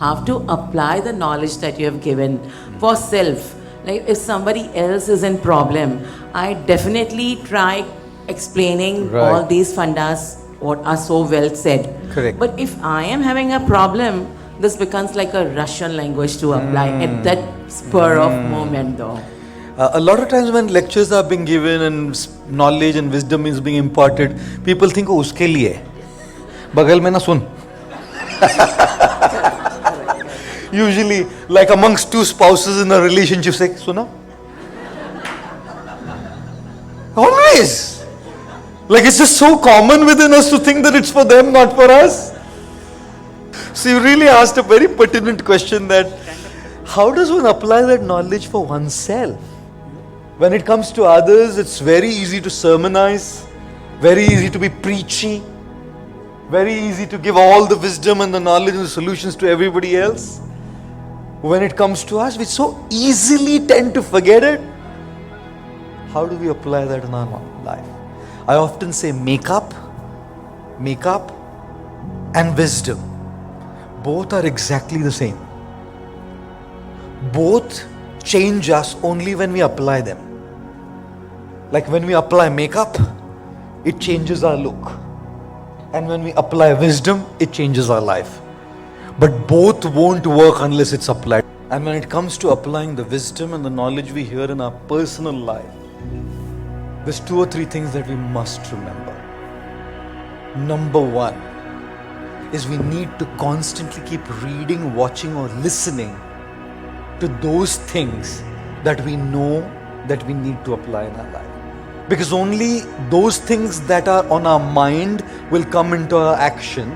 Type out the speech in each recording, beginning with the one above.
have to apply the knowledge that you have given for self. Like if somebody else is in problem, I definitely try explaining all Right. these fundas what are so well said. Correct. But if I am having a problem, this becomes like a Russian language to apply at that spur of moment though. A lot of times when lectures are being given and knowledge and wisdom is being imparted, people think, oh, uske liye hai. Bagal mein na sun. Usually, like amongst two spouses in a relationship, say, suna? Always. Like it's just so common within us to think that it's for them, not for us. So you really asked a very pertinent question, that how does one apply that knowledge for oneself? When it comes to others, it's very easy to sermonize, very easy to be preachy, very easy to give all the wisdom and the knowledge and the solutions to everybody else. When it comes to us, we so easily tend to forget it. How do we apply that in our life? I often say makeup and wisdom. Both are exactly the same. Both change us only when we apply them. Like when we apply makeup, it changes our look. And when we apply wisdom, it changes our life. But both won't work unless it's applied. And when it comes to applying the wisdom and the knowledge we hear in our personal life, there's 2 or 3 things that we must remember. Number 1 is we need to constantly keep reading, watching or listening to those things that we know that we need to apply in our life. Because only those things that are on our mind will come into our action,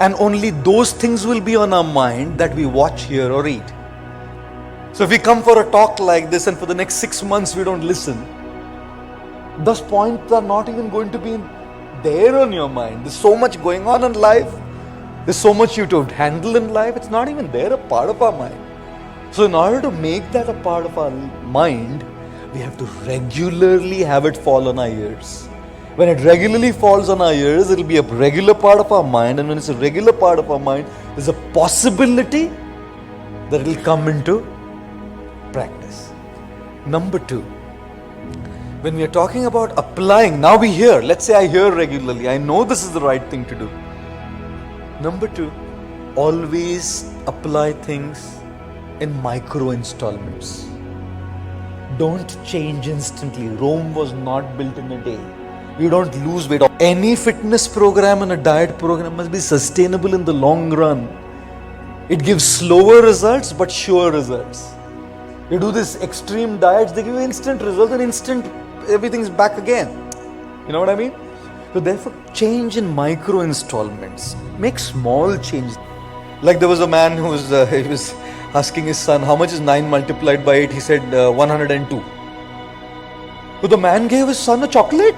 and only those things will be on our mind that we watch, hear or read. So if we come for a talk like this and for the next 6 months we don't listen, those points are not even going to be there on your mind. There's so much going on in life. There's so much you have to handle in life. It's not even there, a part of our mind. So in order to make that a part of our mind, we have to regularly have it fall on our ears. When it regularly falls on our ears, it will be a regular part of our mind. And when it's a regular part of our mind, there's a possibility that it will come into practice. Number 2, when we are talking about applying, now we hear, let's say I hear regularly, I know this is the right thing to do. Number 2, always apply things in micro installments. Don't change instantly. Rome was not built in a day. You don't lose weight. Any fitness program and a diet program must be sustainable in the long run. It gives slower results but sure results. You do this extreme diets, they give you instant results and instant everything's back again. You know what I mean? So therefore, change in micro installments. Make small changes. Like there was a man who was he was asking his son, how much is 9 multiplied by 8? He said 102. So the man gave his son a chocolate.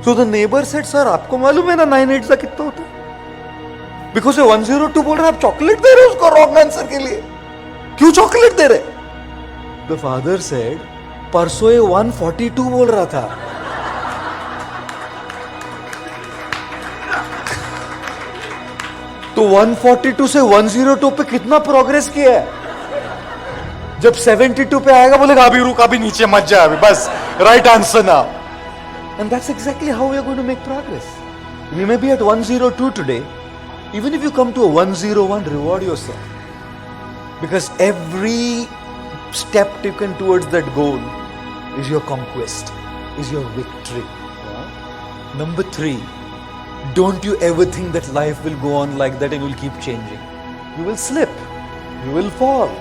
So the neighbor said, sir, आपको मालूम है ना 9 8 का कितना होता है? Because ये 102 बोल रहे हैं, आप चॉकलेट दे रहे हो उसको wrong answer के लिए. क्यों चॉकलेट दे रहे? The father said, परसों ये 142 बोल रहा था. तो 142 से 102 पे कितना प्रोग्रेस किया है? जब 72 पे आएगा बोलेगा अभी रुक, अभी नीचे मत जा, अभी बस right answer now. And that's exactly how we are going to make progress. We may be at 102 today. Even if you come to a 101, reward yourself. Because every step taken towards that goal is your conquest, is your victory. Yeah? Number 3, don't you ever think that life will go on like that and will keep changing. You will slip, you will fall,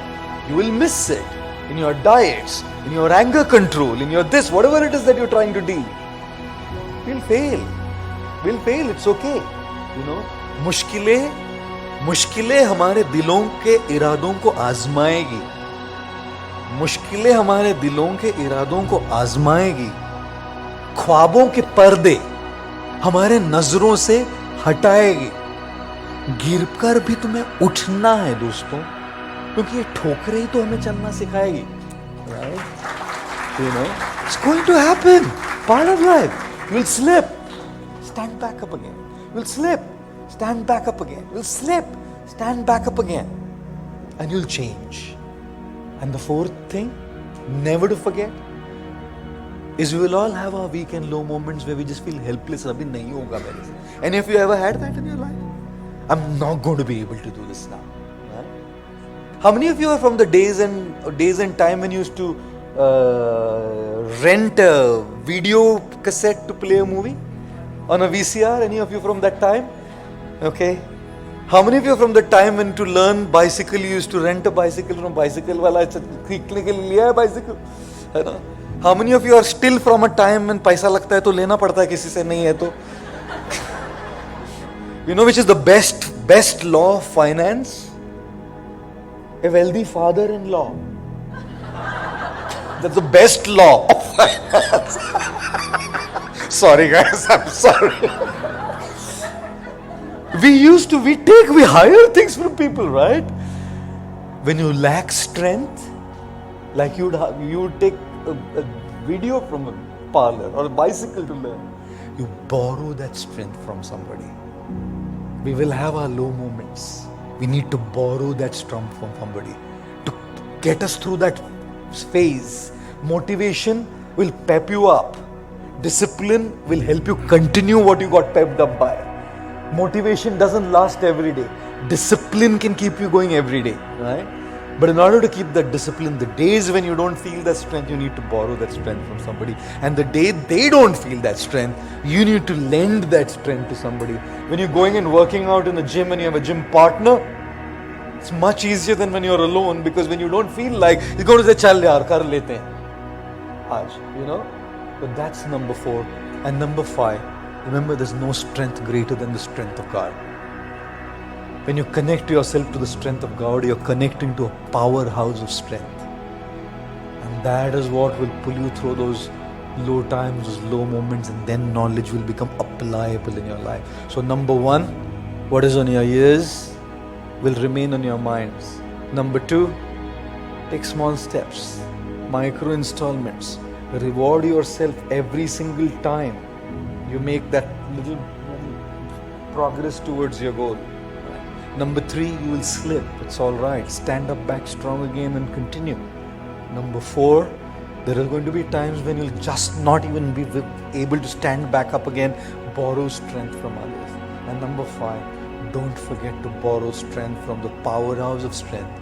you will miss it in your diets, in your anger control, in your this, whatever it is that you're trying to do. We'll fail, it's okay. You know, मुश्किलें हमारे दिलों के इरादों को आजमाएगी. मुश्किलें हमारे दिलों के इरादों को आजमाएगी. ख्वाबों के पर्दे हमारे नजरों से हटाएगी. गिरकर भी तुम्हें उठना है दोस्तों, क्योंकि ये ठोकरें ही तो हमें चलना सिखाएगी. Right? You know, it's going to happen. Part of life. You'll slip, stand back up again. You'll slip, stand back up again. You'll slip, stand back up again and you'll change. And the fourth thing, never to forget, is we will all have our weak and low moments where we just feel helpless. Abhi nahi hoga mere se. Any of you ever had that in your life? I'm not going to be able to do this now. Right? How many of you are from the days and time when you used to rent a video cassette to play a movie on a VCR? Any of you from that time? Okay. How many of you are from the time when to learn bicycle you used to rent a bicycle from bicycle wala सीखने के लिए लिया है bicycle, है ना? How many of you are still from a time when पैसा लगता है तो लेना पड़ता है, किसी से नहीं है तो? You know which is the best law of finance? A wealthy father-in-law. That's the best law of finance. Sorry guys, I'm sorry. We hire things from people, right? When you lack strength, like you would take a video from a parlor or a bicycle to learn. You borrow that strength from somebody. We will have our low moments. We need to borrow that strength from somebody to get us through that phase. Motivation will pep you up. Discipline will help you continue what you got pepped up by. Motivation doesn't last every day. Discipline can keep you going every day, right? But in order to keep that discipline, the days when you don't feel that strength, you need to borrow that strength from somebody. And the day they don't feel that strength, you need to lend that strength to somebody. When you're going and working out in the gym and you have a gym partner, it's much easier than when you're alone, because when you don't feel like, you're going to say, chal yaar, kar lete hain. Aaj, you know? But that's number 4. And number 5, remember there's no strength greater than the strength of God. When you connect yourself to the strength of God, you're connecting to a powerhouse of strength. And that is what will pull you through those low times, those low moments, and then knowledge will become applicable in your life. So number 1, what is on your ears will remain on your minds. Number 2, take small steps, micro installments. Reward yourself every single time you make that little progress towards your goal. Number 3, you will slip. It's all right. Stand up back strong again and continue. Number 4, there are going to be times when you'll just not even be able to stand back up again. Borrow strength from others. And number 5, don't forget to borrow strength from the powerhouse of strength,